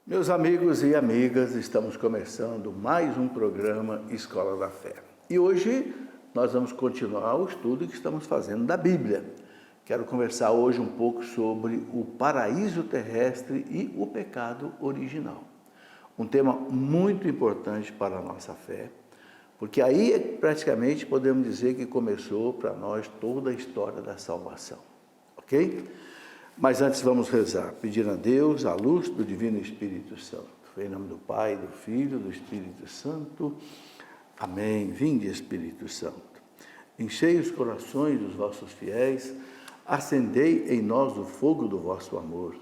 Meus amigos e amigas, estamos começando mais um programa Escola da Fé. E hoje nós vamos continuar o estudo que estamos fazendo da Bíblia. Quero conversar hoje um pouco sobre o paraíso terrestre e o pecado original. Um tema muito importante para a nossa fé, porque aí praticamente podemos dizer que começou para nós toda a história da salvação, ok? Mas antes vamos rezar, pedir a Deus a luz do Divino Espírito Santo. Em nome do Pai, do Filho e do Espírito Santo. Amém. Vinde, Espírito Santo. Enchei os corações dos vossos fiéis, acendei em nós o fogo do vosso amor.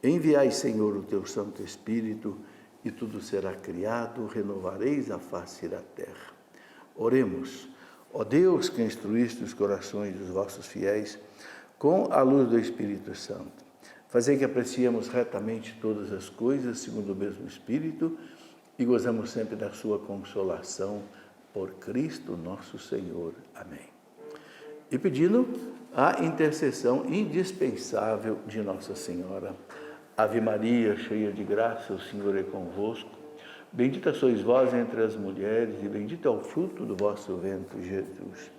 Enviai, Senhor, o teu Santo Espírito, e tudo será criado, renovareis a face da terra. Oremos. Ó Deus, que instruíste os corações dos vossos fiéis, com a luz do Espírito Santo, fazei que apreciemos retamente todas as coisas segundo o mesmo Espírito e gozamos sempre da sua consolação por Cristo nosso Senhor. Amém. E pedindo a intercessão indispensável de Nossa Senhora. Ave Maria, cheia de graça, o Senhor é convosco. Bendita sois vós entre as mulheres e bendito é o fruto do vosso ventre, Jesus.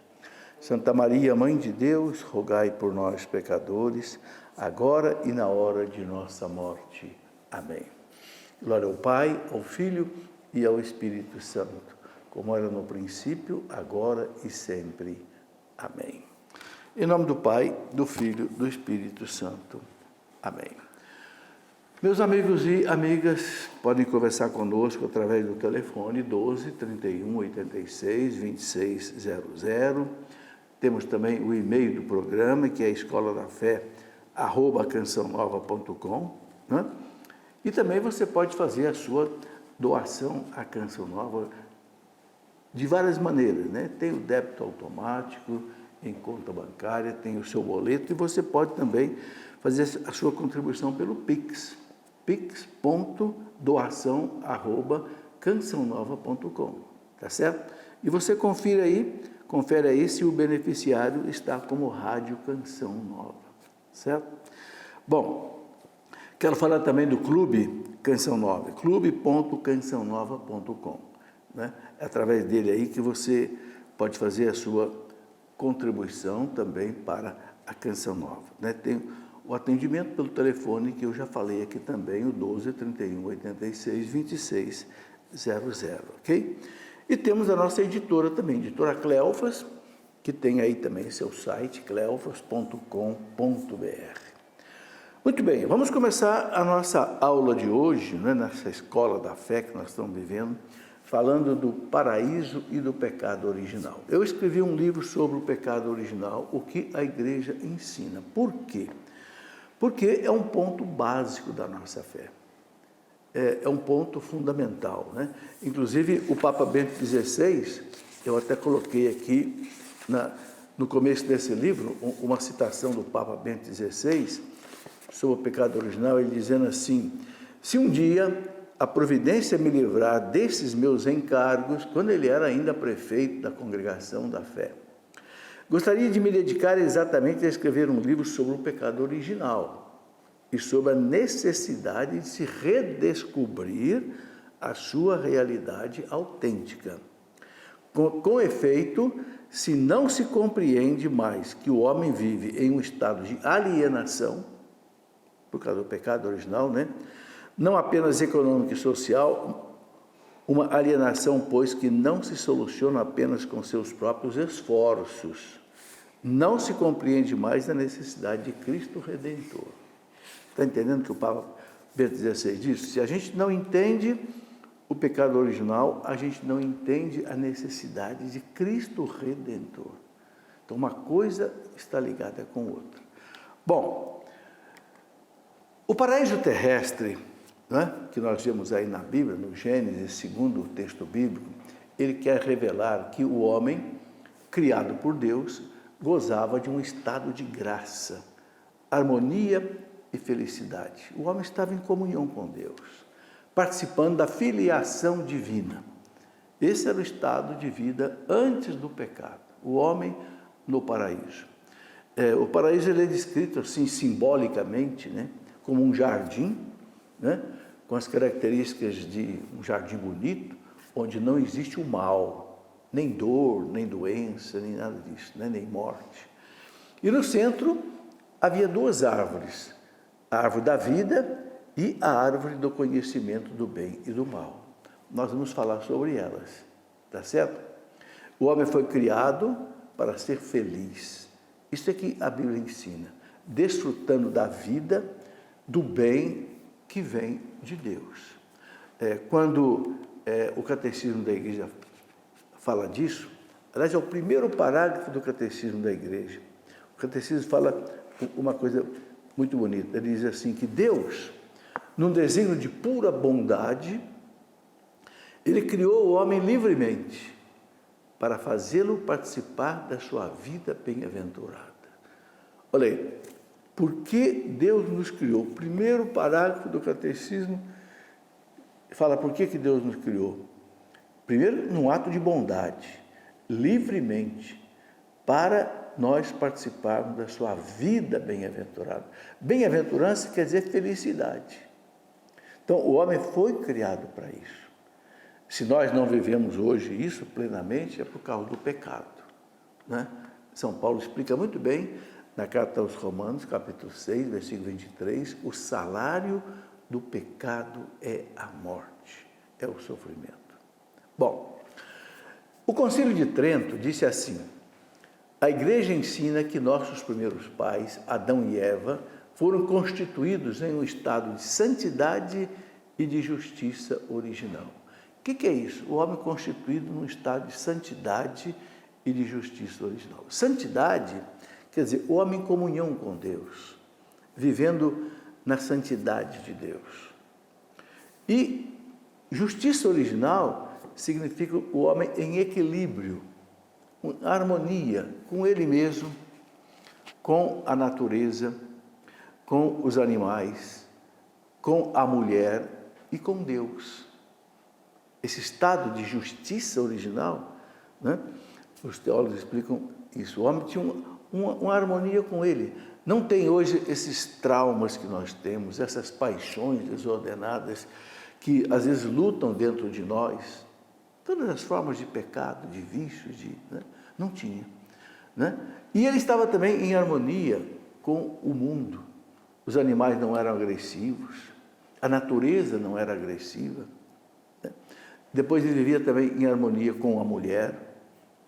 Santa Maria, Mãe de Deus, rogai por nós, pecadores, agora e na hora de nossa morte. Amém. Glória ao Pai, ao Filho e ao Espírito Santo, como era no princípio, agora e sempre. Amém. Em nome do Pai, do Filho e do Espírito Santo. Amém. Meus amigos e amigas, podem conversar conosco através do telefone 12 31 86 26 00. Temos também o e-mail do programa, que é escoladafé@cançãonova.com, né? E também você pode fazer a sua doação à Canção Nova de várias maneiras, né? Tem o débito automático, em conta bancária, tem o seu boleto, e você pode também fazer a sua contribuição pelo Pix, pix.doação@cançãonova.com, tá certo? E você confere aí se o beneficiário está como Rádio Canção Nova, certo? Bom, quero falar também do Clube Canção Nova, clube.cançãonova.com, né? É através dele aí que você pode fazer a sua contribuição também para a Canção Nova, né? Tem o atendimento pelo telefone que eu já falei aqui também, o 12 31 86 26 00, ok? E temos a nossa editora também, editora Cleofas, que tem aí também seu site, cleofas.com.br. Muito bem, vamos começar a nossa aula de hoje, né, nessa escola da fé que nós estamos vivendo, falando do paraíso e do pecado original. Eu escrevi um livro sobre o pecado original, o que a igreja ensina. Por quê? Porque é um ponto básico da nossa fé. É um ponto fundamental, né? Inclusive, o Papa Bento XVI, eu até coloquei aqui no começo desse livro, uma citação do Papa Bento XVI sobre o pecado original, ele dizendo assim: se um dia a providência me livrar desses meus encargos, quando ele era ainda prefeito da Congregação da Fé, gostaria de me dedicar exatamente a escrever um livro sobre o pecado original e sobre a necessidade de se redescobrir a sua realidade autêntica. Com efeito, se não se compreende mais que o homem vive em um estado de alienação, por causa do pecado original, né? Não apenas econômica e social, uma alienação, pois, que não se soluciona apenas com seus próprios esforços. Não se compreende mais a necessidade de Cristo Redentor. Está entendendo o que o Papa Bento XVI disse? Se a gente não entende o pecado original, a gente não entende a necessidade de Cristo Redentor. Então, uma coisa está ligada com outra. Bom, o paraíso terrestre, né, que nós vemos aí na Bíblia, no Gênesis, segundo o texto bíblico, ele quer revelar que o homem, criado por Deus, gozava de um estado de graça, harmonia e felicidade. O homem estava em comunhão com Deus, participando da filiação divina. Esse era o estado de vida antes do pecado, o homem no paraíso. O paraíso ele é descrito assim simbolicamente, né, como um jardim, né, com as características de um jardim bonito, onde não existe o mal, nem dor, nem doença, nem nada disso, né? Nem morte. E no centro havia duas árvores, a árvore da vida e a árvore do conhecimento do bem e do mal. Nós vamos falar sobre elas, tá certo? O homem foi criado para ser feliz. Isso é que a Bíblia ensina, desfrutando da vida, do bem que vem de Deus. Quando o catecismo da igreja fala disso, aliás, é o primeiro parágrafo do catecismo da igreja. O catecismo fala uma coisa muito bonita. Ele diz assim que Deus, num desígnio de pura bondade, Ele criou o homem livremente para fazê-lo participar da sua vida bem-aventurada. Olha aí, por que Deus nos criou? O primeiro parágrafo do catecismo fala por que Deus nos criou. Primeiro, num ato de bondade, livremente, para nós participarmos da sua vida bem-aventurada. Bem-aventurança quer dizer felicidade. Então, o homem foi criado para isso. Se nós não vivemos hoje isso plenamente, é por causa do pecado, né? São Paulo explica muito bem, na carta aos Romanos, capítulo 6, versículo 23, o salário do pecado é a morte, é o sofrimento. Bom, o Concílio de Trento disse assim: a Igreja ensina que nossos primeiros pais, Adão e Eva, foram constituídos em um estado de santidade e de justiça original. O que é isso? O homem constituído num estado de santidade e de justiça original. Santidade quer dizer o homem em comunhão com Deus, vivendo na santidade de Deus. E justiça original significa o homem em equilíbrio, em harmonia com ele mesmo, com a natureza, com os animais, com a mulher e com Deus. Esse estado de justiça original, né? Os teólogos explicam isso. O homem tinha uma harmonia com ele. Não tem hoje esses traumas que nós temos, essas paixões desordenadas que às vezes lutam dentro de nós. Todas as formas de pecado, de vícios, né? Não tinha, né? E ele estava também em harmonia com o mundo. Os animais não eram agressivos, a natureza não era agressiva, né? Depois ele vivia também em harmonia com a mulher.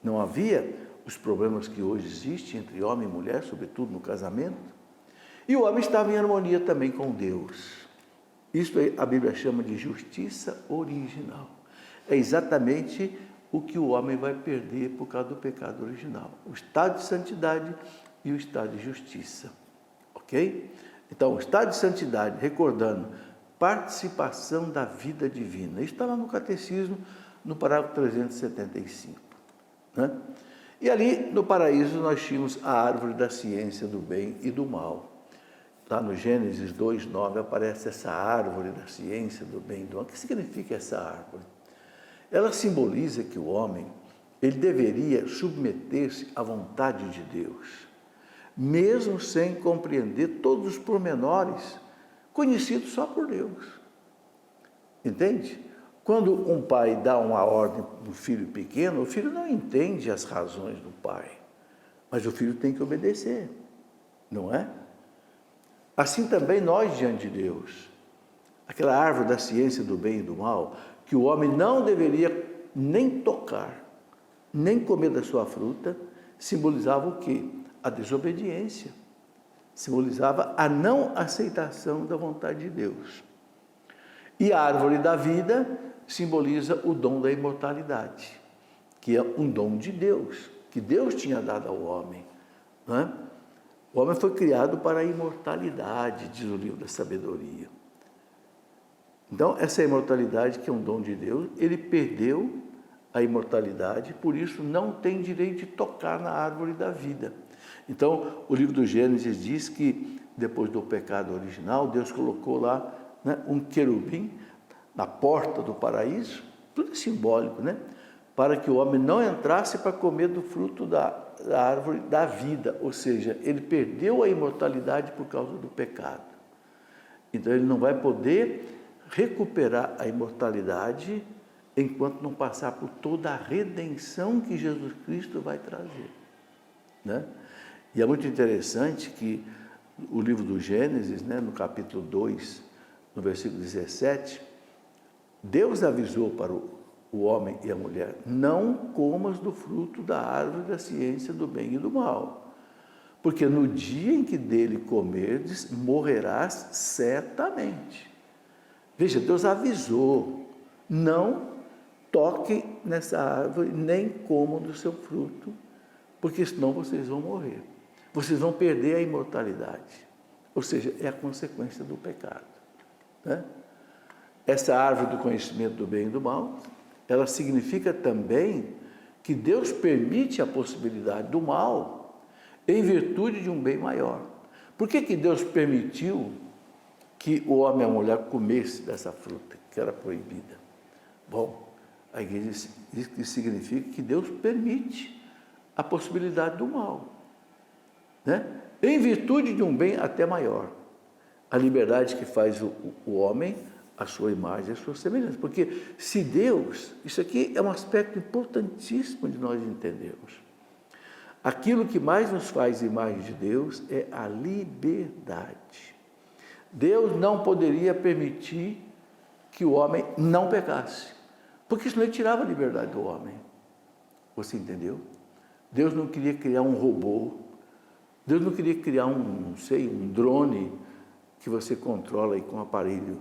Não havia os problemas que hoje existem entre homem e mulher, sobretudo no casamento. E o homem estava em harmonia também com Deus. Isso a Bíblia chama de justiça original. É exatamente o que o homem vai perder por causa do pecado original. O estado de santidade e o estado de justiça. Ok? Então, o estado de santidade, recordando, participação da vida divina. Isso está lá no Catecismo, no parágrafo 375. Né? E ali, no paraíso, nós tínhamos a árvore da ciência do bem e do mal. Lá no Gênesis 2:9 aparece essa árvore da ciência do bem e do mal. O que significa essa árvore? Ela simboliza que o homem, ele deveria submeter-se à vontade de Deus, mesmo sem compreender todos os pormenores conhecidos só por Deus. Entende? Quando um pai dá uma ordem para um filho pequeno, o filho não entende as razões do pai, mas o filho tem que obedecer, não é? Assim também nós diante de Deus. Aquela árvore da ciência do bem e do mal, que o homem não deveria nem tocar, nem comer da sua fruta, simbolizava o quê? A desobediência. Simbolizava a não aceitação da vontade de Deus. E a árvore da vida simboliza o dom da imortalidade, que é um dom de Deus, que Deus tinha dado ao homem, não é? O homem foi criado para a imortalidade, diz o livro da sabedoria. Então, essa imortalidade, que é um dom de Deus, ele perdeu a imortalidade, por isso não tem direito de tocar na árvore da vida. Então, o livro do Gênesis diz que, depois do pecado original, Deus colocou lá, né, um querubim na porta do paraíso, tudo é simbólico, né? Para que o homem não entrasse para comer do fruto da árvore da vida, ou seja, ele perdeu a imortalidade por causa do pecado. Então, ele não vai poder recuperar a imortalidade enquanto não passar por toda a redenção que Jesus Cristo vai trazer, né? E é muito interessante que o livro do Gênesis, né, no capítulo 2, no versículo 17, Deus avisou para o homem e a mulher: não comas do fruto da árvore da ciência do bem e do mal, porque no dia em que dele comerdes, morrerás certamente. Veja, Deus avisou: não toquem nessa árvore, nem comam do seu fruto, porque senão vocês vão morrer. Vocês vão perder a imortalidade. Ou seja, é a consequência do pecado, né? Essa árvore do conhecimento do bem e do mal, ela significa também que Deus permite a possibilidade do mal em virtude de um bem maior. Por que Deus permitiu que o homem e a mulher comessem dessa fruta, que era proibida? Bom, a igreja diz que significa que Deus permite a possibilidade do mal, né? Em virtude de um bem até maior, a liberdade que faz o homem a sua imagem, a sua semelhança. Porque se Deus, isso aqui é um aspecto importantíssimo de nós entendermos, aquilo que mais nos faz imagem de Deus é a liberdade. Deus não poderia permitir que o homem não pecasse, porque senão ele tirava a liberdade do homem. Você entendeu? Deus não queria criar um robô, Deus não queria criar um drone que você controla aí com um aparelho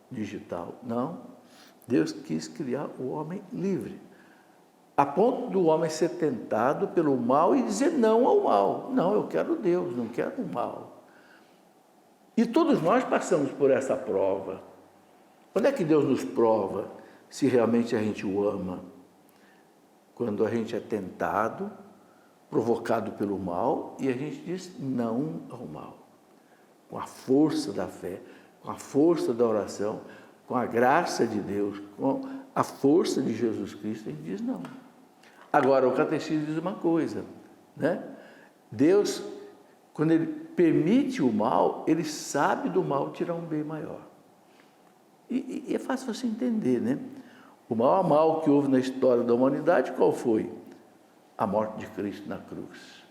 digital. Não, Deus quis criar o homem livre, a ponto do homem ser tentado pelo mal e dizer não ao mal. Não, eu quero Deus, não quero o mal. E todos nós passamos por essa prova. Quando é que Deus nos prova se realmente a gente o ama? Quando a gente é tentado, provocado pelo mal, e a gente diz não ao mal. Com a força da fé, com a força da oração, com a graça de Deus, com a força de Jesus Cristo, a gente diz não. Agora, o catecismo diz uma coisa, né? Deus, quando Ele permite o mal, Ele sabe do mal tirar um bem maior. E é fácil você entender, né? O maior mal que houve na história da humanidade, qual foi? A morte de Cristo na cruz.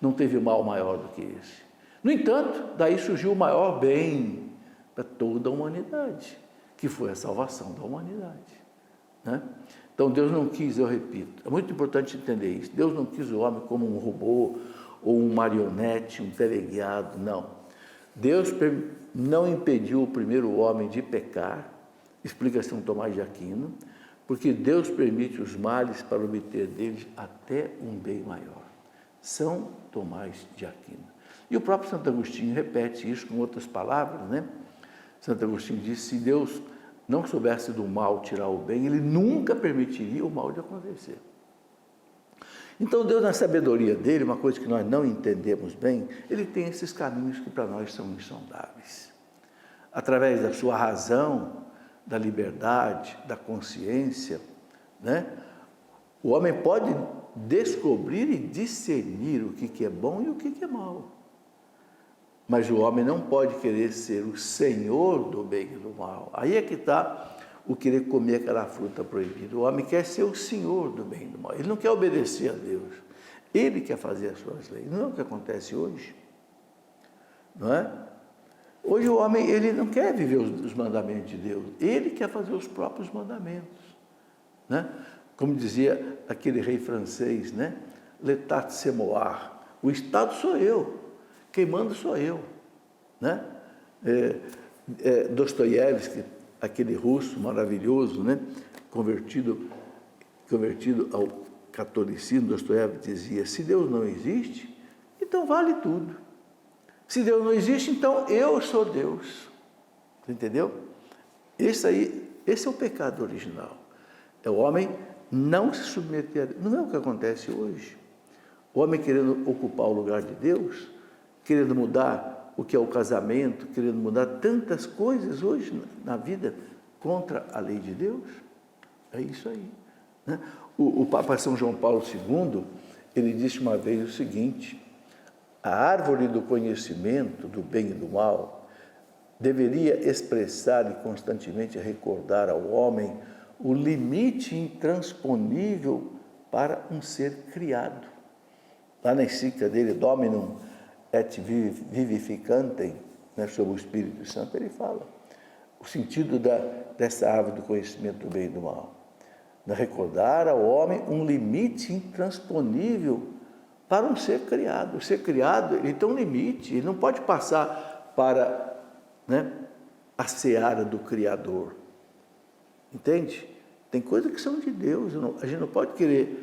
Não teve mal maior do que esse. No entanto, daí surgiu o maior bem para toda a humanidade, que foi a salvação da humanidade, né? Então Deus não quis, eu repito, é muito importante entender isso, Deus não quis o homem como um robô, ou um marionete, um teleguiado, não. Deus não impediu o primeiro homem de pecar, explica São Tomás de Aquino, porque Deus permite os males para obter deles até um bem maior. São Tomás de Aquino. E o próprio Santo Agostinho repete isso com outras palavras, né? Santo Agostinho diz: se Deus não soubesse do mal tirar o bem, Ele nunca permitiria o mal de acontecer. Então Deus, na sabedoria dele, uma coisa que nós não entendemos bem, Ele tem esses caminhos que para nós são insondáveis. Através da sua razão, da liberdade, da consciência, né? O homem pode descobrir e discernir o que é bom e o que é mal. Mas o homem não pode querer ser o senhor do bem e do mal. Aí é que está o querer comer aquela fruta proibida. O homem quer ser o senhor do bem e do mal. Ele não quer obedecer a Deus. Ele quer fazer as suas leis. Não é o que acontece hoje, não é? Hoje o homem, ele não quer viver os mandamentos de Deus. Ele quer fazer os próprios mandamentos, né? Como dizia aquele rei francês, né? L'État c'est moi. O Estado sou eu. Quem manda sou eu, né? Dostoiévski, aquele russo maravilhoso, né? Convertido ao catolicismo, Dostoiévski dizia: se Deus não existe, então vale tudo. Se Deus não existe, então eu sou Deus. Entendeu? Esse é o pecado original. É o homem não se submeter a Deus. Não é o que acontece hoje. O homem querendo ocupar o lugar de Deus, querendo mudar o que é o casamento, querendo mudar tantas coisas hoje na vida contra a lei de Deus. É isso aí, né? O Papa São João Paulo II, ele disse uma vez o seguinte: a árvore do conhecimento do bem e do mal deveria expressar e constantemente recordar ao homem o limite intransponível para um ser criado. Lá na encíclica dele, Dominum et Vivificantem, né, sobre o Espírito Santo, ele fala o sentido dessa árvore do conhecimento do bem e do mal. Recordar ao homem um limite intransponível para um ser criado. O ser criado, ele tem um limite, ele não pode passar para, né, a seara do Criador. Entende? Tem coisas que são de Deus, a gente não pode querer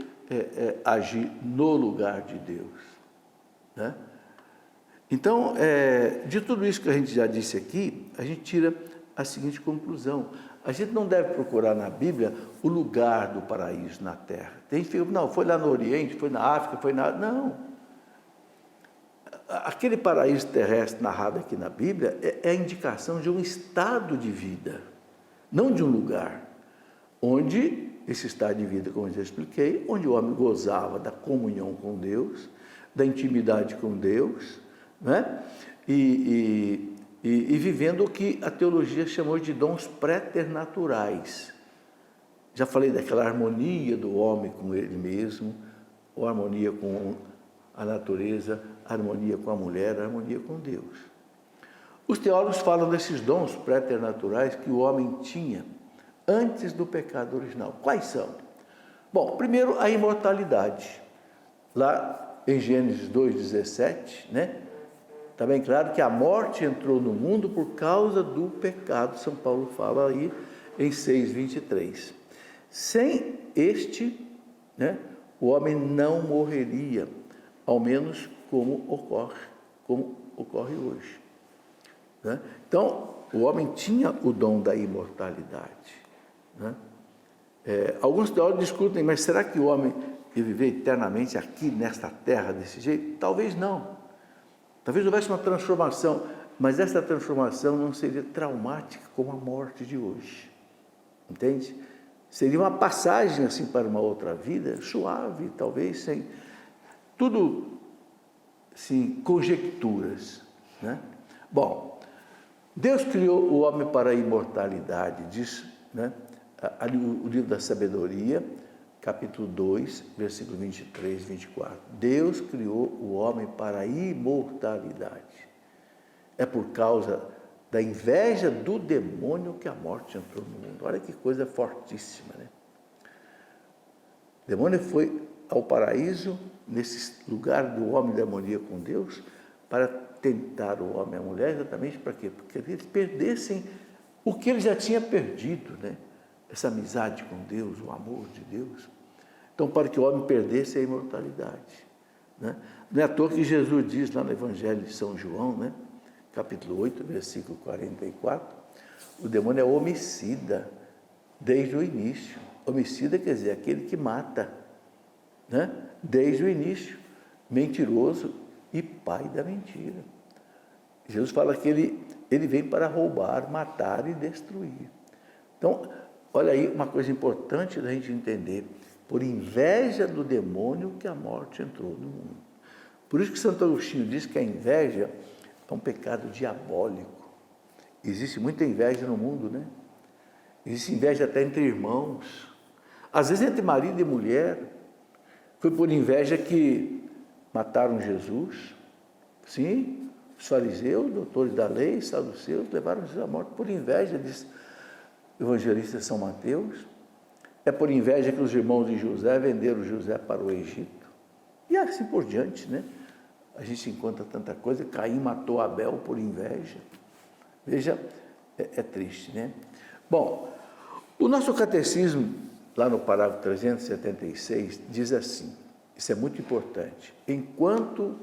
agir no lugar de Deus, né? Então, de tudo isso que a gente já disse aqui, a gente tira a seguinte conclusão: a gente não deve procurar na Bíblia o lugar do paraíso na terra. Tem gente que fica, não, foi lá no Oriente, foi na África, foi na... Não. Aquele paraíso terrestre narrado aqui na Bíblia é a indicação de um estado de vida, não de um lugar, onde esse estado de vida, como eu já expliquei, onde o homem gozava da comunhão com Deus, da intimidade com Deus, né? E vivendo o que a teologia chamou de dons préternaturais. Já falei daquela harmonia do homem com ele mesmo, ou harmonia com a natureza, harmonia com a mulher, harmonia com Deus. Os teólogos falam desses dons préternaturais que o homem tinha antes do pecado original. Quais são? Bom, primeiro, a imortalidade. Lá em Gênesis 2,17, né? Está bem claro que a morte entrou no mundo por causa do pecado. São Paulo fala aí em 6,23. Sem este, né, o homem não morreria, ao menos como ocorre hoje, né? Então, o homem tinha o dom da imortalidade, né? Alguns teólogos discutem, mas será que o homem ia viver eternamente aqui nesta terra desse jeito? Talvez não. Talvez houvesse uma transformação, mas essa transformação não seria traumática como a morte de hoje. Entende? Seria uma passagem assim para uma outra vida, suave, talvez, sem tudo, assim, conjecturas, né? Bom, Deus criou o homem para a imortalidade, diz, né, o livro da sabedoria, capítulo 2, versículo 23 e 24. Deus criou o homem para a imortalidade. É por causa da inveja do demônio que a morte entrou no mundo. Olha que coisa fortíssima, né? O demônio foi ao paraíso, nesse lugar do homem da harmonia com Deus, para tentar o homem e a mulher, exatamente para quê? Porque eles perdessem o que ele já tinha perdido, né? Essa amizade com Deus, o amor de Deus. Então, para que o homem perdesse a imortalidade, né? Não é à toa que Jesus diz lá no Evangelho de São João, né, capítulo 8, versículo 44, o demônio é homicida desde o início. Homicida quer dizer aquele que mata, né? Desde o início, mentiroso e pai da mentira. Jesus fala que ele vem para roubar, matar e destruir. Então, olha aí uma coisa importante da gente entender: por inveja do demônio que a morte entrou no mundo. Por isso que Santo Agostinho diz que a inveja é um pecado diabólico. Existe muita inveja no mundo, né? Existe inveja até entre irmãos, às vezes entre marido e mulher. Foi por inveja que mataram Jesus. Sim, os fariseus, doutores da lei, saduceus, levaram Jesus à morte por inveja, diz o evangelista São Mateus. É por inveja que os irmãos de José venderam José para o Egito. E assim por diante, né? A gente encontra tanta coisa. Caim matou Abel por inveja. Veja, é triste, né? Bom, o nosso catecismo, lá no parágrafo 376, diz assim, isso é muito importante: enquanto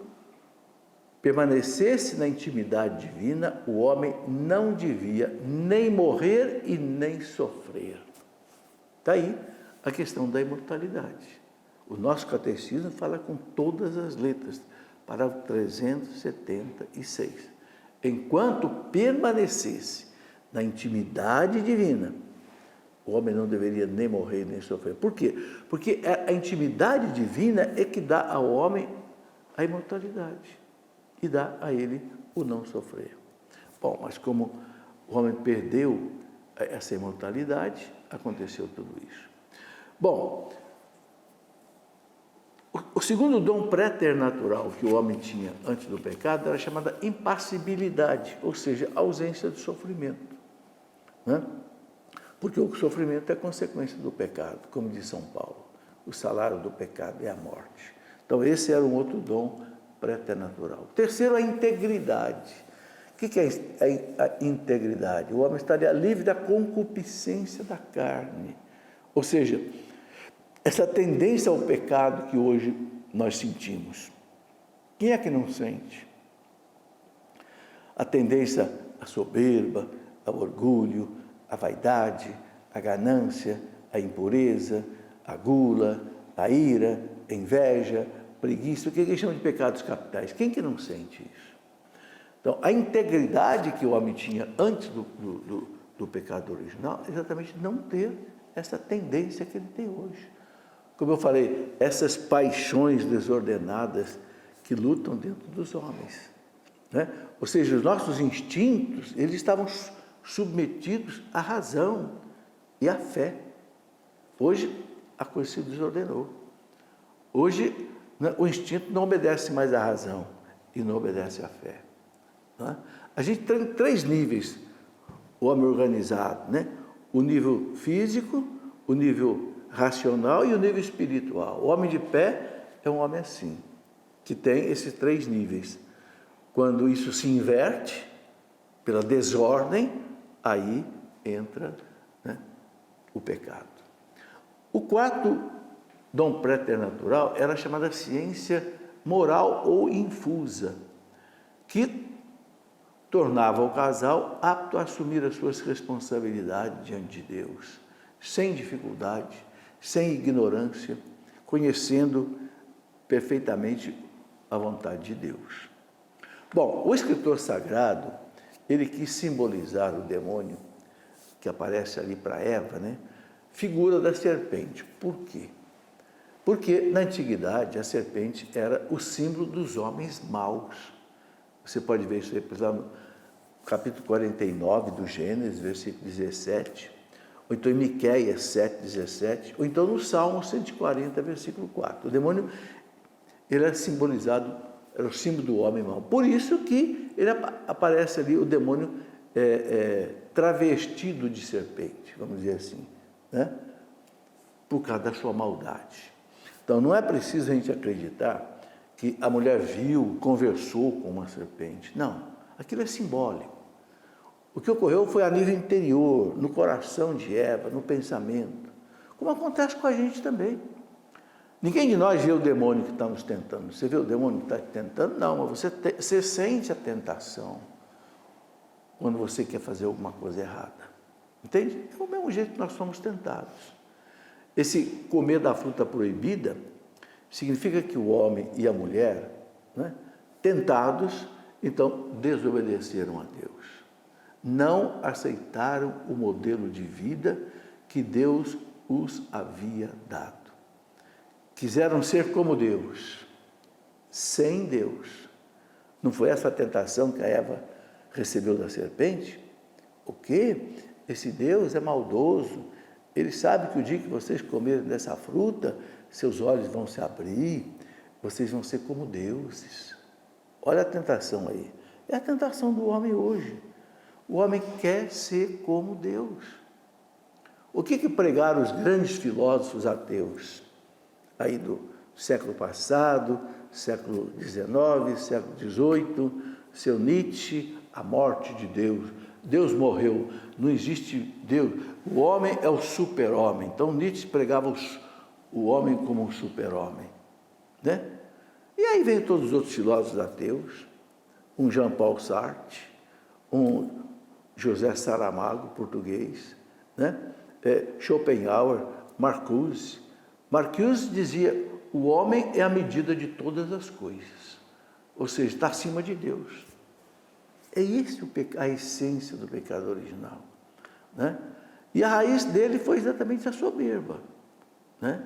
permanecesse na intimidade divina, o homem não devia nem morrer e nem sofrer. Está aí a questão da imortalidade. O nosso catecismo fala com todas as letras, parágrafo 376. Enquanto permanecesse na intimidade divina, o homem não deveria nem morrer nem sofrer. Por quê? Porque a intimidade divina é que dá ao homem a imortalidade e dá a ele o não sofrer. Bom, mas como o homem perdeu essa imortalidade, aconteceu tudo isso. Bom, o segundo dom préternatural que o homem tinha antes do pecado era chamada impassibilidade, ou seja, ausência de sofrimento, né? Porque o sofrimento é consequência do pecado, como diz São Paulo. O salário do pecado é a morte. Então, esse era um outro dom préternatural. Terceiro, a integridade. O que é a integridade? O homem estaria livre da concupiscência da carne. Ou seja, essa tendência ao pecado que hoje nós sentimos. Quem é que não sente? A tendência à soberba, ao orgulho, à vaidade, à ganância, à impureza, à gula, à ira, à inveja, preguiça, o que eles chamam de pecados capitais. Quem que não sente isso? Então, a integridade que o homem tinha antes do pecado original é exatamente não ter essa tendência que ele tem hoje. Como eu falei, essas paixões desordenadas que lutam dentro dos homens, né? Ou seja, os nossos instintos, eles estavam submetidos à razão e à fé. Hoje, a coisa se desordenou. Hoje, né, o instinto não obedece mais à razão e não obedece à fé. Né? A gente tem 3 níveis, o homem organizado, né? O nível físico, o nível racional e o nível espiritual. O homem de pé é um homem assim, que tem esses 3 níveis. Quando isso se inverte pela desordem, aí entra, né, o pecado. O quarto dom préternatural era a chamada ciência moral ou infusa, que tornava o casal apto a assumir as suas responsabilidades diante de Deus, sem dificuldade, sem ignorância, conhecendo perfeitamente a vontade de Deus. Bom, o escritor sagrado, ele quis simbolizar o demônio, que aparece ali para Eva, né? Figura da serpente. Por quê? Porque na antiguidade a serpente era o símbolo dos homens maus. Você pode ver isso aí, por exemplo, no capítulo 49 do Gênesis, versículo 17, ou então em Miqueias 7, 17, ou então no Salmo 140, versículo 4. O demônio, ele era simbolizado, era o símbolo do homem mau. Por isso que ele aparece ali, o demônio travestido de serpente, vamos dizer assim, né? Por causa da sua maldade. Então, não é preciso a gente acreditar que a mulher viu, conversou com uma serpente. Não, aquilo é simbólico. O que ocorreu foi a nível interior, no coração de Eva, no pensamento, como acontece com a gente também. Ninguém de nós vê o demônio que está nos tentando. Você vê o demônio que está te tentando? Não, mas você sente a tentação quando você quer fazer alguma coisa errada. Entende? É o mesmo jeito que nós somos tentados. Esse comer da fruta proibida significa que o homem e a mulher, né, tentados, então desobedeceram a Deus. Não aceitaram o modelo de vida que Deus os havia dado. Quiseram ser como Deus, sem Deus. Não foi essa a tentação que a Eva recebeu da serpente? O quê? Esse Deus é maldoso. Ele sabe que o dia que vocês comerem dessa fruta, seus olhos vão se abrir, vocês vão ser como deuses. Olha a tentação aí. É a tentação do homem hoje. O homem quer ser como Deus. O que pregaram os grandes filósofos ateus? Aí do século passado, século XIX, século XVIII, seu Nietzsche, a morte de Deus. Deus morreu, não existe Deus. O homem é o super-homem. Então Nietzsche pregava o homem como um super-homem, né? E aí veio todos os outros filósofos ateus, um Jean-Paul Sartre, um José Saramago, português, né? Schopenhauer, Marcuse. Marcuse dizia: o homem é a medida de todas as coisas, ou seja, está acima de Deus. É isso a essência do pecado original, né? E a raiz dele foi exatamente a soberba, né?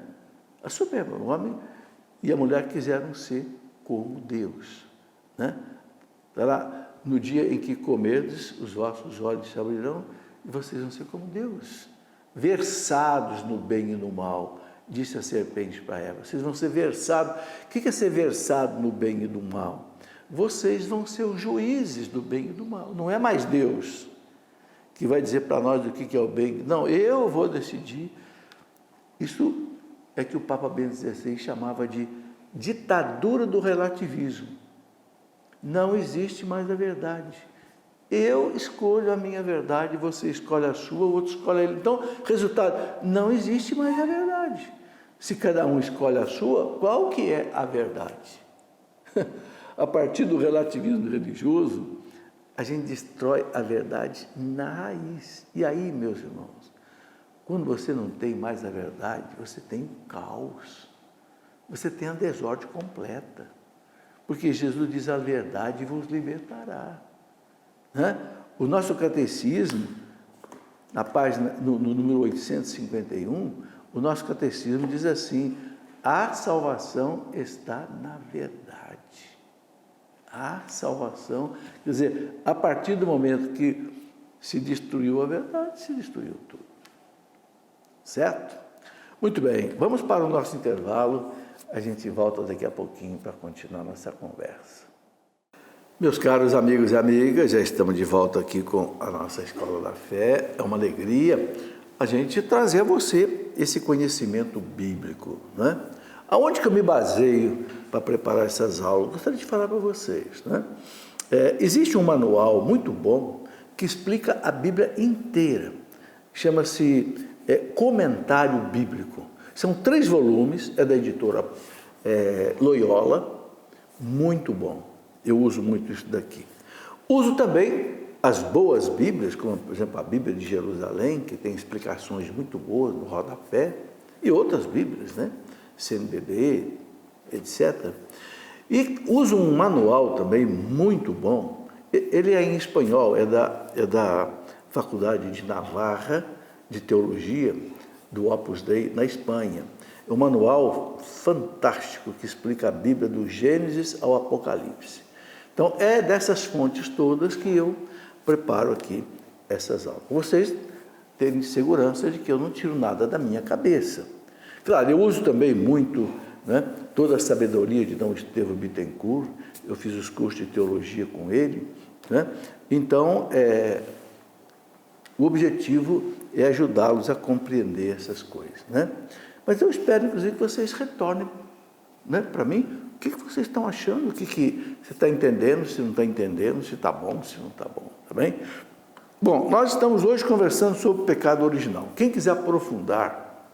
A soberba. O homem e a mulher quiseram ser como Deus, né? Está lá no dia em que comerdes, os vossos olhos se abrirão e vocês vão ser como Deus, versados no bem e no mal, disse a serpente para Eva. Vocês vão ser versados. O que é ser versado no bem e no mal? Vocês vão ser os juízes do bem e do mal. Não é mais Deus que vai dizer para nós o que é o bem. Não, eu vou decidir. Isso é que o Papa Bento XVI chamava de ditadura do relativismo. Não existe mais a verdade. Eu escolho a minha verdade, você escolhe a sua, o outro escolhe a ele. Então, resultado, não existe mais a verdade. Se cada um escolhe a sua, qual que é a verdade? A partir do relativismo religioso, a gente destrói a verdade na raiz. E aí, meus irmãos, quando você não tem mais a verdade, você tem um caos. Você tem a desordem completa. Porque Jesus diz: a verdade vos libertará. O nosso catecismo, na página, no número 851, o nosso catecismo diz assim: a salvação está na verdade. A salvação, quer dizer, a partir do momento que se destruiu a verdade, se destruiu tudo. Certo? Muito bem, vamos para o nosso intervalo. A gente volta daqui a pouquinho para continuar nossa conversa. Meus caros amigos e amigas, já estamos de volta aqui com a nossa Escola da Fé. É uma alegria a gente trazer a você esse conhecimento bíblico, né? Aonde que eu me baseio para preparar essas aulas? Gostaria de falar para vocês, né? Existe um manual muito bom que explica a Bíblia inteira. Chama-se Comentário Bíblico. São 3 volumes, é da editora Loyola, muito bom. Eu uso muito isso daqui. Uso também as boas Bíblias, como, por exemplo, a Bíblia de Jerusalém, que tem explicações muito boas no rodapé, e outras Bíblias, né? CNBB, etc. E uso um manual também muito bom. Ele é em espanhol, é da Faculdade de Navarra de Teologia, do Opus Dei, na Espanha. É um manual fantástico que explica a Bíblia do Gênesis ao Apocalipse. Então, é dessas fontes todas que eu preparo aqui essas aulas. Vocês terem segurança de que eu não tiro nada da minha cabeça. Claro, eu uso também muito, né, toda a sabedoria de D. Estevão Bittencourt. Eu fiz os cursos de teologia com ele, né? Então, o objetivo é ajudá-los a compreender essas coisas, né? Mas eu espero, inclusive, que vocês retornem, né, para mim. O que vocês estão achando? O que você está entendendo, se não está entendendo, se está bom, se não está bom, tá bem? Bom, nós estamos hoje conversando sobre o pecado original. Quem quiser aprofundar,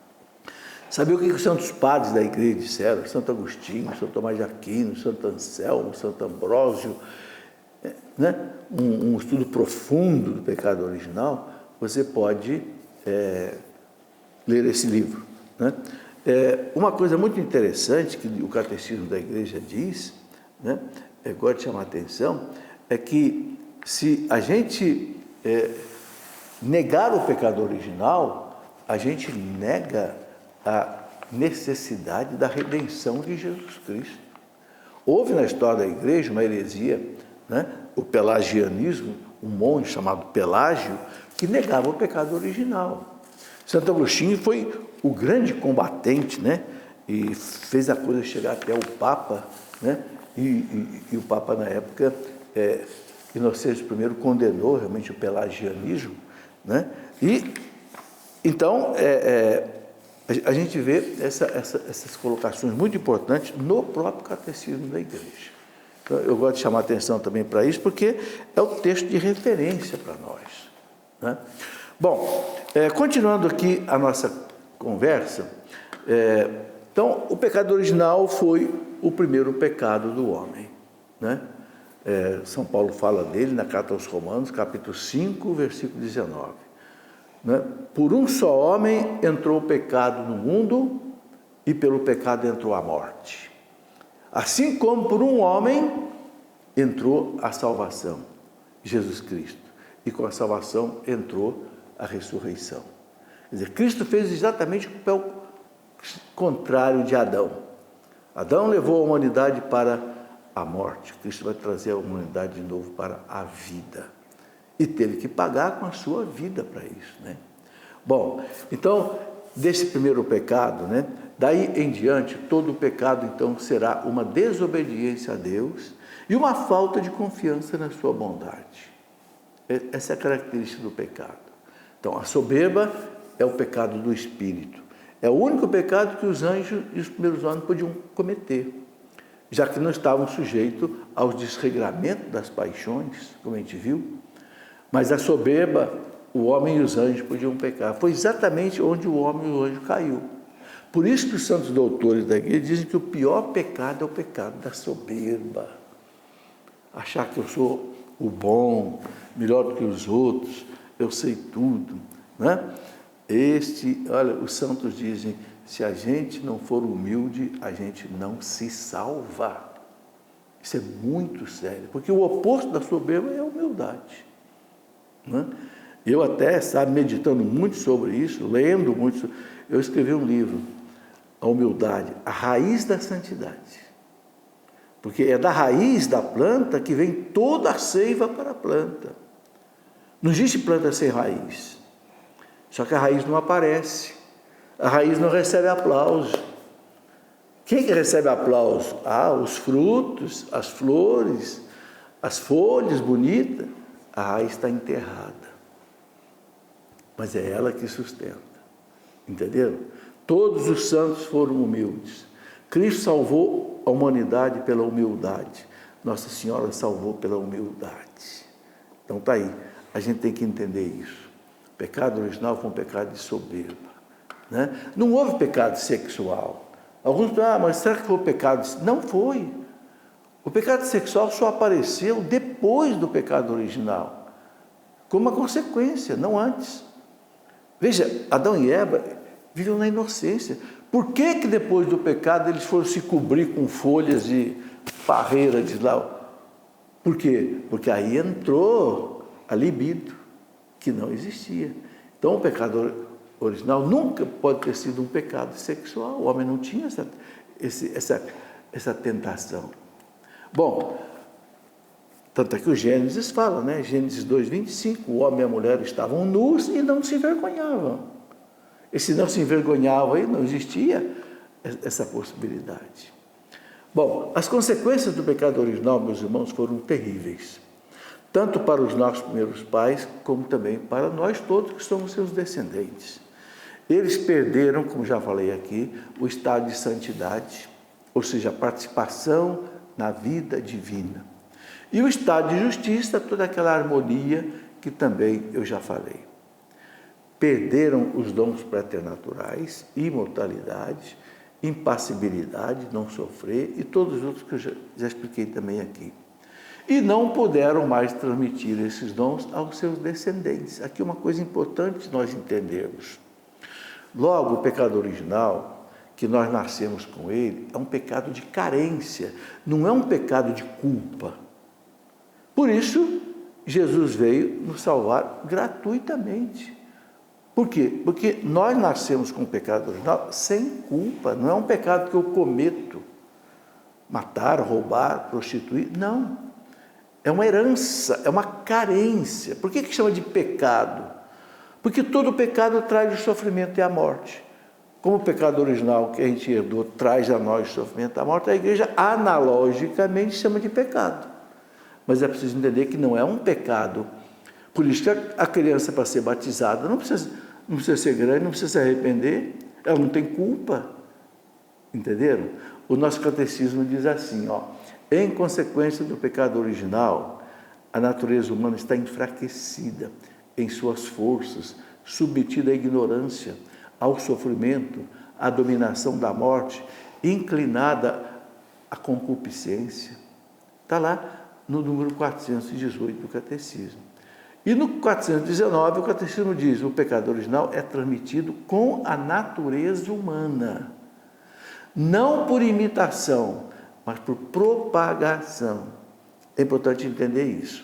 saber o que os santos padres da igreja disseram, Santo Agostinho, Santo Tomás de Aquino, Santo Anselmo, Santo Ambrósio, né? Um estudo profundo do pecado original, você pode ler esse livro, né? Uma coisa muito interessante que o Catecismo da Igreja diz, né, eu gosto de chamar a atenção, é que se a gente negar o pecado original, a gente nega a necessidade da redenção de Jesus Cristo. Houve na história da Igreja uma heresia, né, o pelagianismo, um monge chamado Pelágio, que negava o pecado original. Santo Agostinho foi o grande combatente, né? E fez a coisa chegar até o Papa, né? E o Papa, na época, Inocêncio I, condenou realmente o pelagianismo, né? E, então, a gente vê essas colocações muito importantes no próprio Catecismo da Igreja. Então, eu gosto de chamar a atenção também para isso, porque é o texto de referência para nós, né? Bom, continuando aqui a nossa conversa, então, o pecado original foi o primeiro pecado do homem, né? São Paulo fala dele na Carta aos Romanos, capítulo 5, versículo 19. Né? Por um só homem entrou o pecado no mundo e pelo pecado entrou a morte. Assim como por um homem entrou a salvação, Jesus Cristo. E com a salvação entrou a ressurreição. Quer dizer, Cristo fez exatamente o papel contrário de Adão. Adão levou a humanidade para a morte, Cristo vai trazer a humanidade de novo para a vida. E teve que pagar com a sua vida para isso, né? Bom, então, desse primeiro pecado, né? Daí em diante, todo o pecado, então, será uma desobediência a Deus e uma falta de confiança na sua bondade. Essa é a característica do pecado. Então, a soberba é o pecado do espírito. É o único pecado que os anjos e os primeiros homens podiam cometer, já que não estavam sujeitos aos desregramentos das paixões, como a gente viu. Mas a soberba, o homem e os anjos podiam pecar. Foi exatamente onde o homem e o anjo caiu. Por isso que os santos doutores da igreja dizem que o pior pecado é o pecado da soberba. Achar que eu sou o bom, melhor do que os outros, eu sei tudo, né? Olha, os santos dizem, se a gente não for humilde, a gente não se salva. Isso é muito sério, porque o oposto da soberba é a humildade, né? Eu até, meditando muito sobre isso, lendo muito, eu escrevi um livro, A Humildade, a Raiz da Santidade. Porque é da raiz da planta que vem toda a seiva para a planta. Não existe planta sem raiz. Só que a raiz não aparece. A raiz não recebe aplauso. Quem que recebe aplauso? Os frutos, as flores, as folhas bonitas. A raiz está enterrada. Mas é ela que sustenta. Entenderam? Todos os santos foram humildes. Cristo salvou a humanidade pela humildade. Nossa Senhora salvou pela humildade. Então está aí. A gente tem que entender isso. O pecado original foi um pecado de soberba, né? Não houve pecado sexual. Alguns falam, mas será que foi pecado? Não foi. O pecado sexual só apareceu depois do pecado original, como uma consequência, não antes. Veja, Adão e Eva viviam na inocência. Por que depois do pecado eles foram se cobrir com folhas de parreira de lá? Por quê? Porque aí entrou a libido, que não existia. Então, o pecado original nunca pode ter sido um pecado sexual. O homem não tinha essa tentação. Bom, tanto é que o Gênesis fala, né? Gênesis 2:25, o homem e a mulher estavam nus e não se envergonhavam. E se não se envergonhava aí, não existia essa possibilidade. Bom, as consequências do pecado original, meus irmãos, foram terríveis. Tanto para os nossos primeiros pais, como também para nós todos que somos seus descendentes. Eles perderam, como já falei aqui, o estado de santidade, ou seja, a participação na vida divina. E o estado de justiça, toda aquela harmonia que também eu já falei. Perderam os dons preternaturais, imortalidade, impassibilidade, não sofrer e todos os outros que eu já expliquei também aqui. E não puderam mais transmitir esses dons aos seus descendentes. Aqui uma coisa importante nós entendermos. Logo, o pecado original, que nós nascemos com ele, é um pecado de carência, não é um pecado de culpa. Por isso, Jesus veio nos salvar gratuitamente. Por quê? Porque nós nascemos com o pecado original sem culpa, não é um pecado que eu cometo, matar, roubar, prostituir, não. É uma herança, é uma carência. Por que chama de pecado? Porque todo pecado traz o sofrimento e a morte. Como o pecado original que a gente herdou traz a nós o sofrimento e a morte, a igreja analogicamente chama de pecado. Mas é preciso entender que não é um pecado. Por isso que a criança, para ser batizada, não precisa ser grande, não precisa se arrepender, ela não tem culpa. Entenderam? O nosso catecismo diz assim, em consequência do pecado original, a natureza humana está enfraquecida em suas forças, submetida à ignorância, ao sofrimento, à dominação da morte, inclinada à concupiscência. Está lá no número 418 do catecismo. E no 419, o catecismo diz, o pecado original é transmitido com a natureza humana, não por imitação, mas por propagação. É importante entender isso.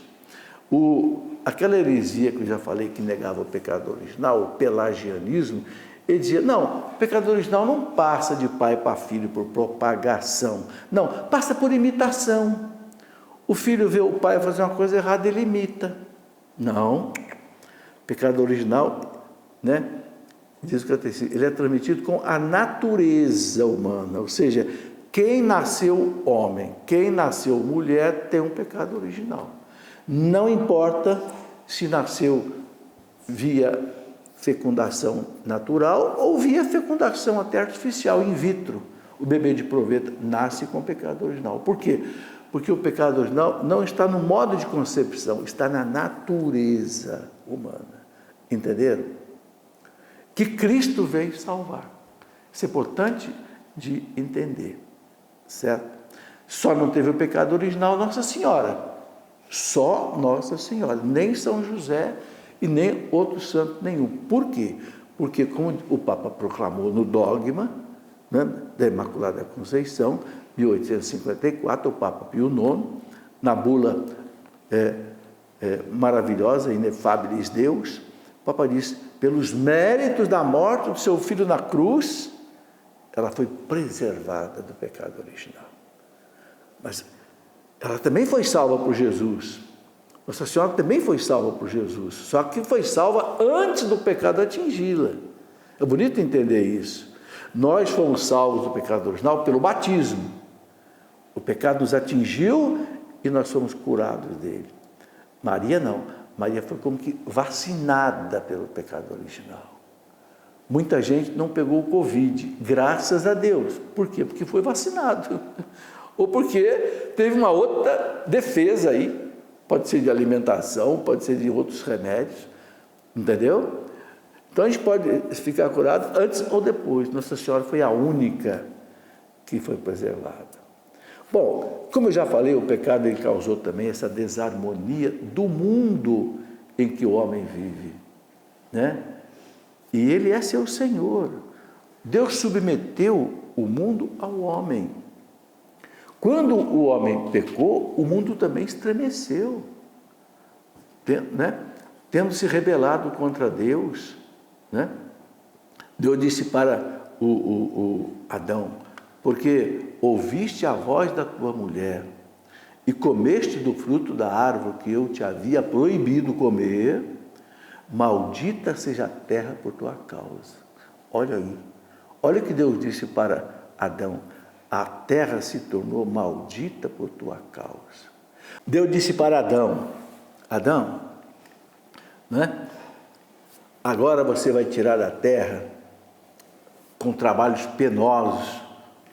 Aquela heresia que eu já falei, que negava o pecado original, o pelagianismo, Ele dizia, não, o pecado original não passa de pai para filho por propagação. Não, passa por imitação. O filho vê o pai fazer uma coisa errada, ele imita. Não, o pecado original, né, diz o catecismo, ele é transmitido com a natureza humana, ou seja, quem nasceu homem, quem nasceu mulher tem um pecado original. Não importa se nasceu via fecundação natural ou via fecundação até artificial, in vitro. O bebê de proveta nasce com o pecado original. Por quê? Porque o pecado original não está no modo de concepção, está na natureza humana. Entenderam? Que Cristo veio salvar. Isso é importante de entender, certo? Só não teve o pecado original Nossa Senhora. Só Nossa Senhora, nem São José e nem outro santo nenhum. Por quê? Porque, como o Papa proclamou no dogma, né, da Imaculada Conceição, 1854, o Papa Pio IX, na bula maravilhosa, Inefabilis Deus, o Papa diz, pelos méritos da morte do seu filho na cruz, ela foi preservada do pecado original. Mas ela também foi salva por Jesus. Nossa Senhora também foi salva por Jesus, só que foi salva antes do pecado atingi-la. É bonito entender isso. Nós fomos salvos do pecado original pelo batismo. O pecado nos atingiu e nós fomos curados dele. Maria não. Maria foi como que vacinada pelo pecado original. Muita gente não pegou o Covid, graças a Deus. Por quê? Porque foi vacinado. Ou porque teve uma outra defesa aí. Pode ser de alimentação, pode ser de outros remédios, entendeu? Então a gente pode ficar curado antes ou depois. Nossa Senhora foi a única que foi preservada. Bom, como eu já falei, o pecado ele causou também essa desarmonia do mundo em que o homem vive, né? E ele é seu Senhor. Deus submeteu o mundo ao homem. Quando o homem pecou, o mundo também estremeceu, né? Tendo se rebelado contra Deus, né? Deus disse para o Adão, porque ouviste a voz da tua mulher e comeste do fruto da árvore que eu te havia proibido comer, maldita seja a terra por tua causa. Olha aí, olha o que Deus disse para Adão, a terra se tornou maldita por tua causa. Deus disse para Adão, Adão, né? Agora você vai tirar da terra, com trabalhos penosos,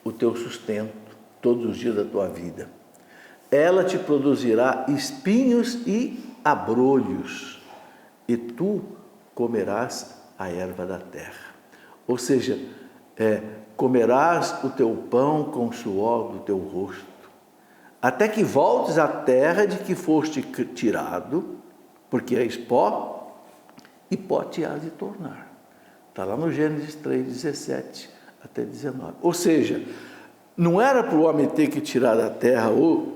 o teu sustento, todos os dias da tua vida. Ela te produzirá espinhos e abrolhos, e tu comerás a erva da terra. Ou seja, comerás o teu pão com o suor do teu rosto, até que voltes à terra de que foste tirado, porque és pó, e pó te hás de tornar. Está lá no Gênesis 3, 17 até 19. Ou seja, não era para o homem ter que tirar da terra o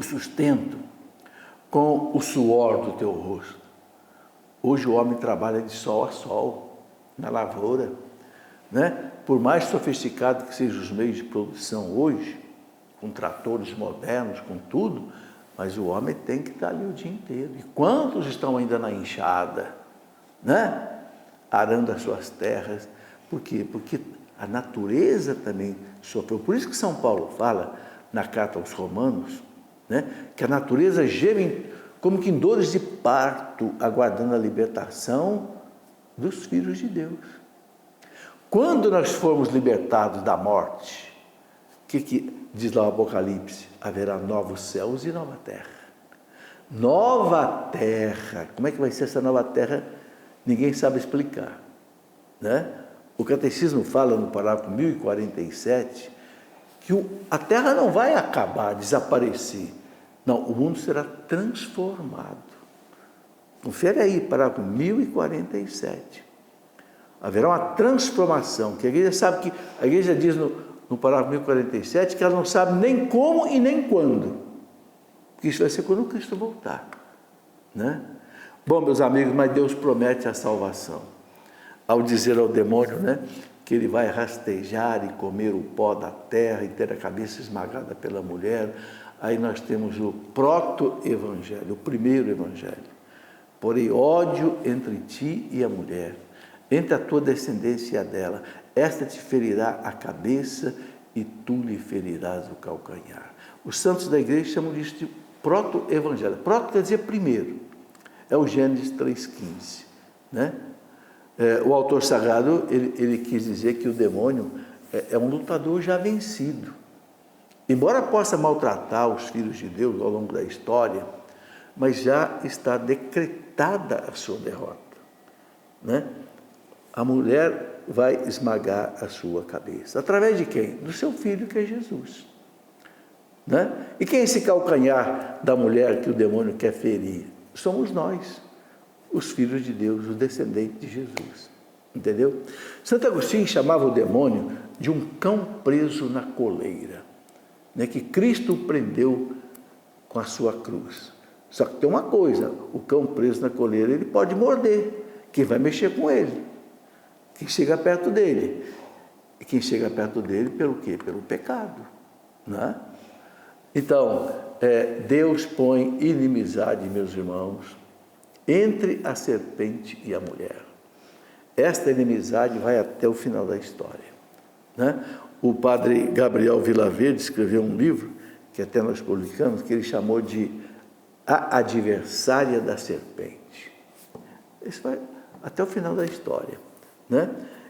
sustento com o suor do teu rosto. Hoje o homem trabalha de sol a sol, na lavoura, né? Por mais sofisticado que sejam os meios de produção hoje, com tratores modernos, com tudo, mas o homem tem que estar ali o dia inteiro. E quantos estão ainda na enxada, né? Arando as suas terras? Por quê? Porque a natureza também sofreu. Por isso que São Paulo fala, na carta aos Romanos, né? Que a natureza geme como que em dores de parto, aguardando a libertação dos filhos de Deus. Quando nós formos libertados da morte, o que diz lá o Apocalipse? Haverá novos céus e nova terra. Nova terra. Como é que vai ser essa nova terra? Ninguém sabe explicar, né? O Catecismo fala no parágrafo 1047 que a terra não vai acabar, desaparecer. Não, o mundo será transformado. Confere aí, parágrafo 1047. Haverá uma transformação, que a igreja sabe que, a igreja diz no parágrafo 1047 que ela não sabe nem como e nem quando. Que isso vai ser quando Cristo voltar, né? Bom, meus amigos, mas Deus promete a salvação. ao dizer ao demônio, né, que ele vai rastejar e comer o pó da terra e ter a cabeça esmagada pela mulher. Aí nós temos o proto-evangelho, o primeiro evangelho. Porém, ódio entre ti e a mulher, entre a tua descendência e a dela. Esta te ferirá a cabeça e tu lhe ferirás o calcanhar. Os santos da igreja chamam disso de proto-evangelho. Proto quer dizer primeiro. É o Gênesis 3,15. Né? O autor sagrado, ele quis dizer que o demônio é um lutador já vencido. Embora possa maltratar os filhos de Deus ao longo da história, mas já está decretada a sua derrota. Né? A mulher vai esmagar a sua cabeça. Através de quem? Do seu filho, que é Jesus. Né? E quem é esse calcanhar da mulher que o demônio quer ferir? Somos nós, os filhos de Deus, os descendentes de Jesus. Entendeu? Santo Agostinho chamava o demônio de um cão preso na coleira, né, que Cristo prendeu com a sua cruz. Só que tem uma coisa, o cão preso na coleira, ele pode morder. Quem vai mexer com ele? Quem chega perto dele. E quem chega perto dele, pelo quê? Pelo pecado. Né? Então, Deus põe inimizade, meus irmãos, entre a serpente e a mulher. Esta inimizade vai até o final da história. Né? O padre Gabriel Vilaverde escreveu um livro, que até nós publicamos, que ele chamou de A Adversária da Serpente. Isso vai até o final da história. Né?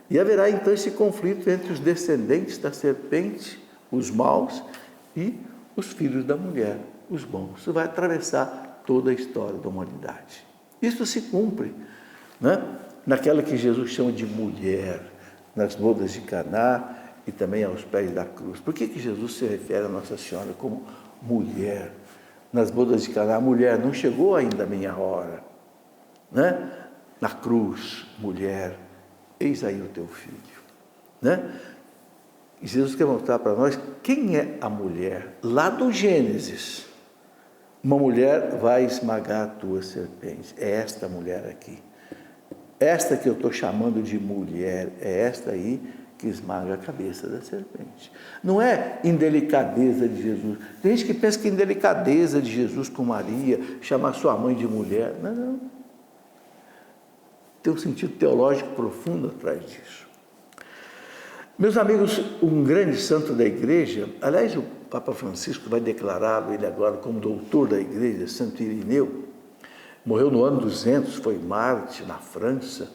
E haverá então esse conflito entre os descendentes da serpente, os maus, e os filhos da mulher, os bons. Isso vai atravessar toda a história da humanidade. Isso se cumpre, né, naquela que Jesus chama de mulher, nas bodas de Caná e também aos pés da cruz. Por que Jesus se refere a Nossa Senhora como mulher? Nas bodas de Caná, a mulher, não chegou ainda a minha hora. Né? Na cruz, mulher, eis aí o teu filho. Né? E Jesus quer mostrar para nós quem é a mulher. Lá do Gênesis, uma mulher vai esmagar a tua serpente. É esta mulher aqui. Esta que eu estou chamando de mulher, é esta aí que esmaga a cabeça da serpente. Não é indelicadeza de Jesus. Tem gente que pensa que é indelicadeza de Jesus com Maria, chamar sua mãe de mulher. Não, não. Tem um sentido teológico profundo atrás disso. Meus amigos, um grande santo da igreja, aliás, o Papa Francisco vai declará-lo, ele agora como doutor da igreja, Santo Irineu, morreu no ano 200, foi Marte, na França,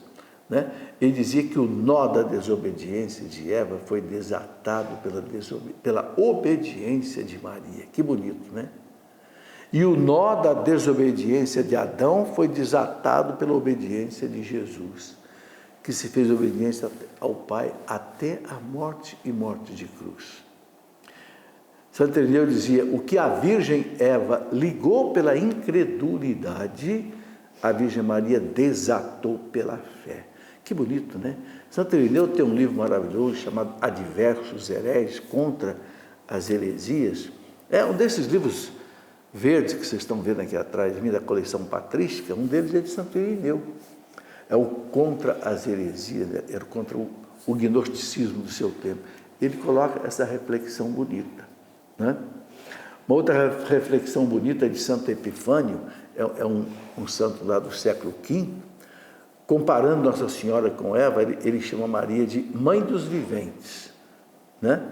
né? Ele dizia que o nó da desobediência de Eva foi desatado pela obediência de Maria. Que bonito, né? E o nó da desobediência de Adão foi desatado pela obediência de Jesus, que se fez obediência ao Pai até a morte e morte de cruz. Santo Irineu dizia, o que a Virgem Eva ligou pela incredulidade, a Virgem Maria desatou pela fé. Que bonito, né? Santo Irineu tem um livro maravilhoso chamado Adversos Hereges, contra as heresias. É um desses livros verdes que vocês estão vendo aqui atrás de mim, da coleção patrística, um deles é de Santo Irineu. É o contra as heresias, era contra o gnosticismo do seu tempo. Ele coloca essa reflexão bonita. Né? Uma outra reflexão bonita de Santo Epifânio, é um santo lá do século V, comparando Nossa Senhora com Eva, ele chama Maria de mãe dos viventes. Né?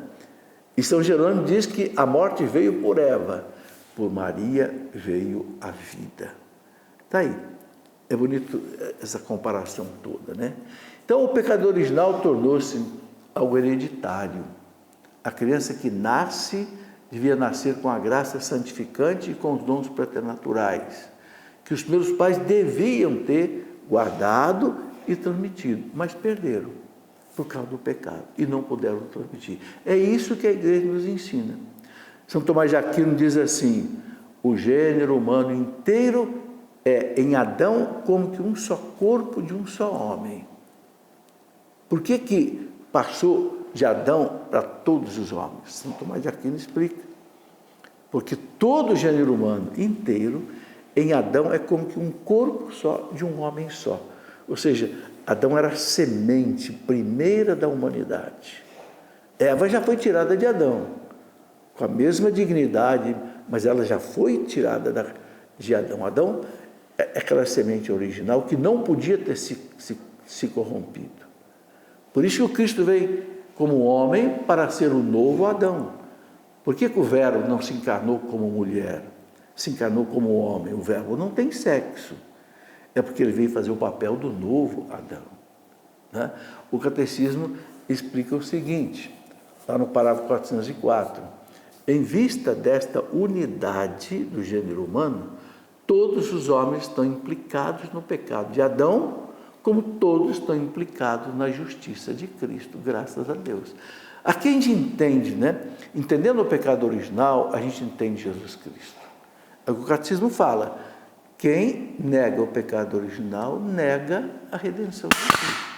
E São Jerônimo diz que a morte veio por Eva, por Maria veio a vida. Está aí. É bonito essa comparação toda, né? Então, o pecado original tornou-se algo hereditário. A criança que nasce devia nascer com a graça santificante e com os dons preternaturais, que os meus pais deviam ter guardado e transmitido, mas perderam por causa do pecado e não puderam transmitir. É isso que a igreja nos ensina. São Tomás de Aquino diz assim, o gênero humano inteiro é em Adão como que um só corpo de um só homem. Por que passou de Adão para todos os homens? São Tomás de Aquino explica. Porque todo o gênero humano inteiro, em Adão, é como que um corpo só de um homem só. Ou seja, Adão era a semente primeira da humanidade. Eva já foi tirada de Adão, com a mesma dignidade, mas ela já foi tirada de Adão. Adão é aquela semente original que não podia ter se corrompido. Por isso que o Cristo veio como homem para ser o novo Adão. Por que o Verbo não se encarnou como mulher? Se encarnou como homem. O Verbo não tem sexo. É porque ele veio fazer o papel do novo Adão. Né? O Catecismo explica o seguinte, lá no parágrafo 404. Em vista desta unidade do gênero humano, todos os homens estão implicados no pecado de Adão, como todos estão implicados na justiça de Cristo, graças a Deus. Aqui a gente entende, né? Entendendo o pecado original, a gente entende Jesus Cristo. É o que o Catecismo fala. Quem nega o pecado original, nega a redenção de Cristo.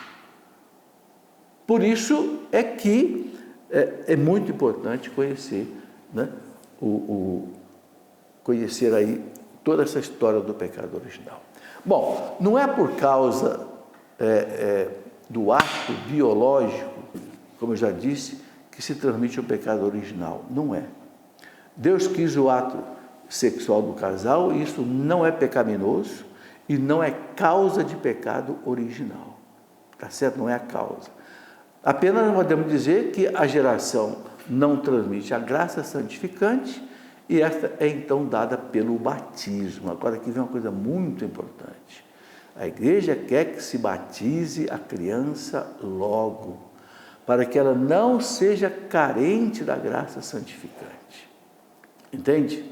Por isso é que é muito importante conhecer, né? Conhecer aí toda essa história do pecado original. Bom, não é por causa do ato biológico, como eu já disse, que se transmite o pecado original. Não é. Deus quis o ato sexual do casal, e isso não é pecaminoso e não é causa de pecado original. Tá certo? Não é a causa. Apenas podemos dizer que a geração não transmite a graça santificante, e esta é então dada pelo batismo. Agora aqui vem uma coisa muito importante. A igreja quer que se batize a criança logo, para que ela não seja carente da graça santificante. Entende?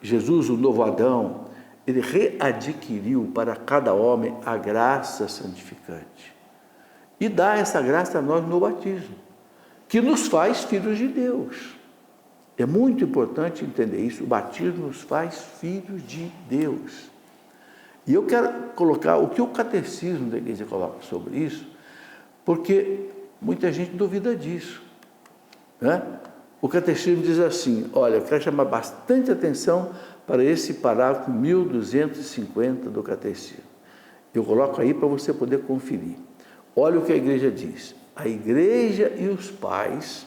Jesus, o novo Adão, ele readquiriu para cada homem a graça santificante. E dá essa graça a nós no batismo, que nos faz filhos de Deus. É muito importante entender isso. O batismo nos faz filhos de Deus. E eu quero colocar o que o catecismo da igreja coloca sobre isso, porque muita gente duvida disso, né? O catecismo diz assim, olha, eu quero chamar bastante atenção para esse parágrafo 1250 do catecismo. Eu coloco aí para você poder conferir. Olha o que a igreja diz. A igreja e os pais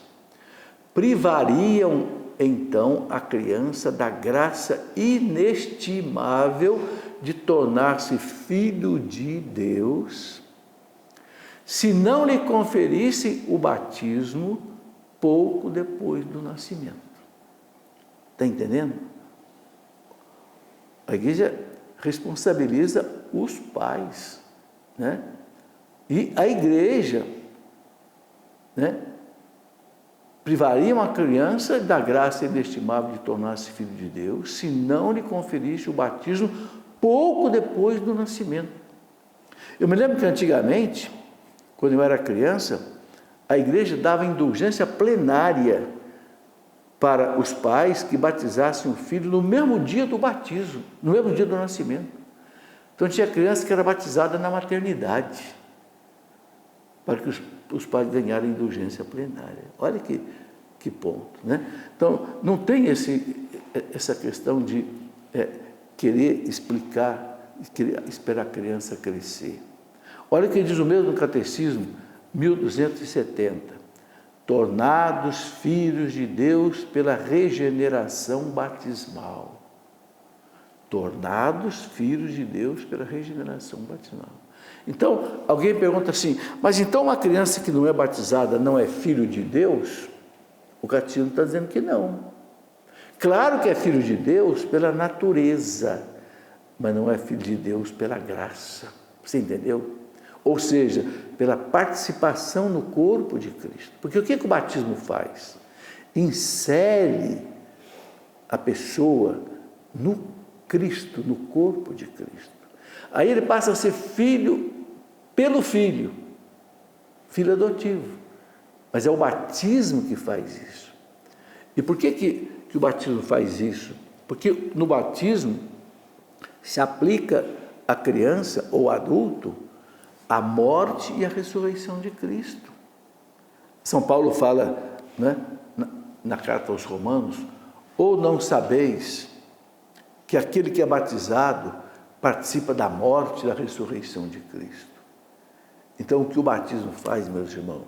privariam então a criança da graça inestimável de tornar-se filho de Deus, se não lhe conferisse o batismo pouco depois do nascimento. Está entendendo? A igreja responsabiliza os pais, né? E a igreja, né, privaria uma criança da graça inestimável de tornar-se filho de Deus, se não lhe conferisse o batismo pouco depois do nascimento. Eu me lembro que antigamente, quando eu era criança, a igreja dava indulgência plenária para os pais que batizassem o filho no mesmo dia do batismo, no mesmo dia do nascimento. Então tinha criança que era batizada na maternidade, para que os pais ganharam indulgência plenária. Olha que ponto, né? Então, não tem essa questão de querer explicar, querer esperar a criança crescer. Olha o que diz o mesmo Catecismo, 1270. Tornados filhos de Deus pela regeneração batismal. Tornados filhos de Deus pela regeneração batismal. Então, alguém pergunta assim, mas então uma criança que não é batizada não é filho de Deus? O catecismo está dizendo que não. Claro que é filho de Deus pela natureza, mas não é filho de Deus pela graça. Você entendeu? Ou seja, pela participação no corpo de Cristo. Porque o que o batismo faz? Insere a pessoa no Cristo, no corpo de Cristo. Aí ele passa a ser filho pelo filho, filho adotivo. Mas é o batismo que faz isso. E por que o batismo faz isso? Porque no batismo se aplica à criança ou adulto a morte e a ressurreição de Cristo. São Paulo fala, né, na carta aos Romanos, ou não sabeis que aquele que é batizado participa da morte e da ressurreição de Cristo. Então, o que o batismo faz, meus irmãos,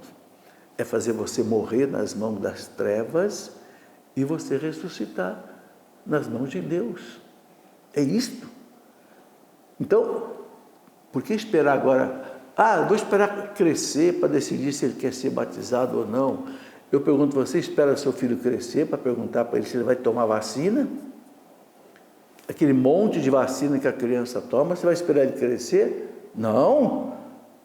é fazer você morrer nas mãos das trevas e você ressuscitar nas mãos de Deus. É isto. Então, por que esperar agora? Vou esperar crescer para decidir se ele quer ser batizado ou não. Eu pergunto, você espera seu filho crescer para perguntar para ele se ele vai tomar vacina? Aquele monte de vacina que a criança toma, você vai esperar ele crescer? Não,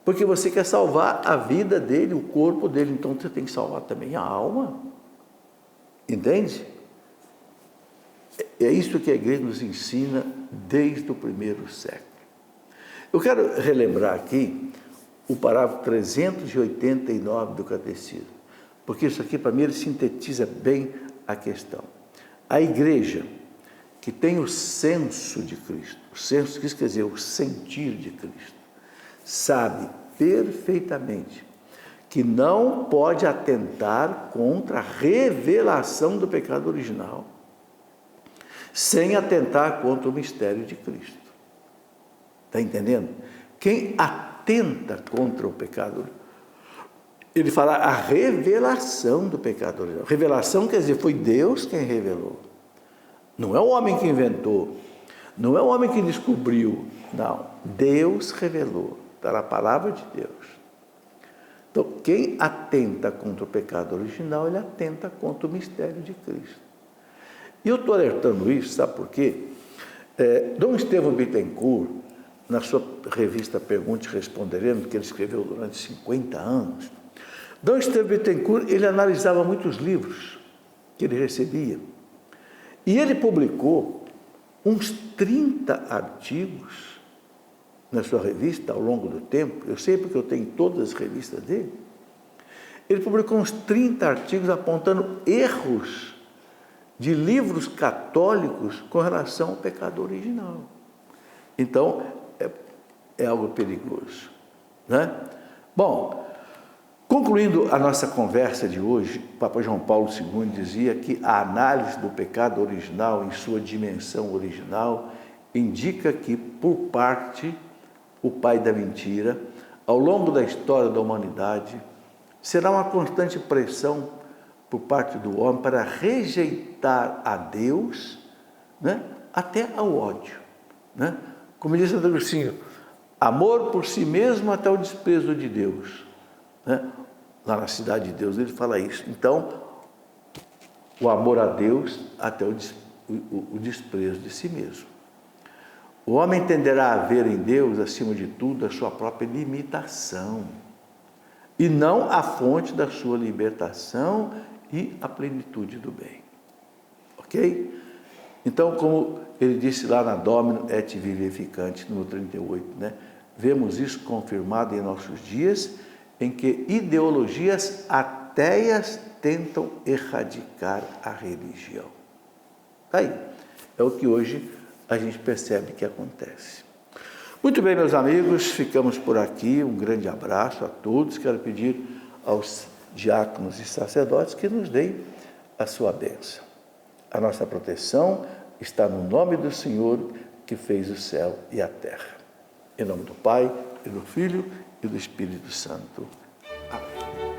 porque você quer salvar a vida dele, o corpo dele, então você tem que salvar também a alma. Entende? É isso que a igreja nos ensina desde o primeiro século. Eu quero relembrar aqui o parágrafo 389 do Catecismo, porque isso aqui, para mim, ele sintetiza bem a questão. A igreja que tem o senso de Cristo, o senso de Cristo quer dizer o sentir de Cristo, sabe perfeitamente que não pode atentar contra a revelação do pecado original, sem atentar contra o mistério de Cristo. Está entendendo? Quem atenta contra o pecado, ele fala a revelação do pecado original. Revelação quer dizer, foi Deus quem revelou. Não é o homem que inventou, não é o homem que descobriu, não. Deus revelou, está na palavra de Deus. Então, quem atenta contra o pecado original, ele atenta contra o mistério de Cristo. E eu estou alertando isso, sabe por quê? Dom Estevão Bittencourt, na sua revista Pergunte e Responderemos, que ele escreveu durante 50 anos, Dom Estevão Bittencourt, ele analisava muitos livros que ele recebia. E ele publicou uns 30 artigos na sua revista ao longo do tempo. Eu sei porque eu tenho todas as revistas dele. Ele publicou uns 30 artigos apontando erros de livros católicos com relação ao pecado original. Então, é algo perigoso, né? Bom, concluindo a nossa conversa de hoje, o Papa João Paulo II dizia que a análise do pecado original em sua dimensão original indica que, por parte, o pai da mentira, ao longo da história da humanidade, será uma constante pressão por parte do homem para rejeitar a Deus, né, até ao ódio, né? Como diz Santo Agostinho, amor por si mesmo até o desprezo de Deus, né? Lá na Cidade de Deus ele fala isso. Então, o amor a Deus até o desprezo de si mesmo. O homem tenderá a ver em Deus, acima de tudo, a sua própria limitação, e não a fonte da sua libertação e a plenitude do bem. Ok? Então, como ele disse lá na Domino et Vivificante, no 38, né? Vemos isso confirmado em nossos dias, em que ideologias ateias tentam erradicar a religião. Aí, é o que hoje a gente percebe que acontece. Muito bem, meus amigos, ficamos por aqui. Um grande abraço a todos. Quero pedir aos diáconos e sacerdotes que nos deem a sua bênção. A nossa proteção está no nome do Senhor que fez o céu e a terra. Em nome do Pai, e do Filho e do Espírito Santo. Amém.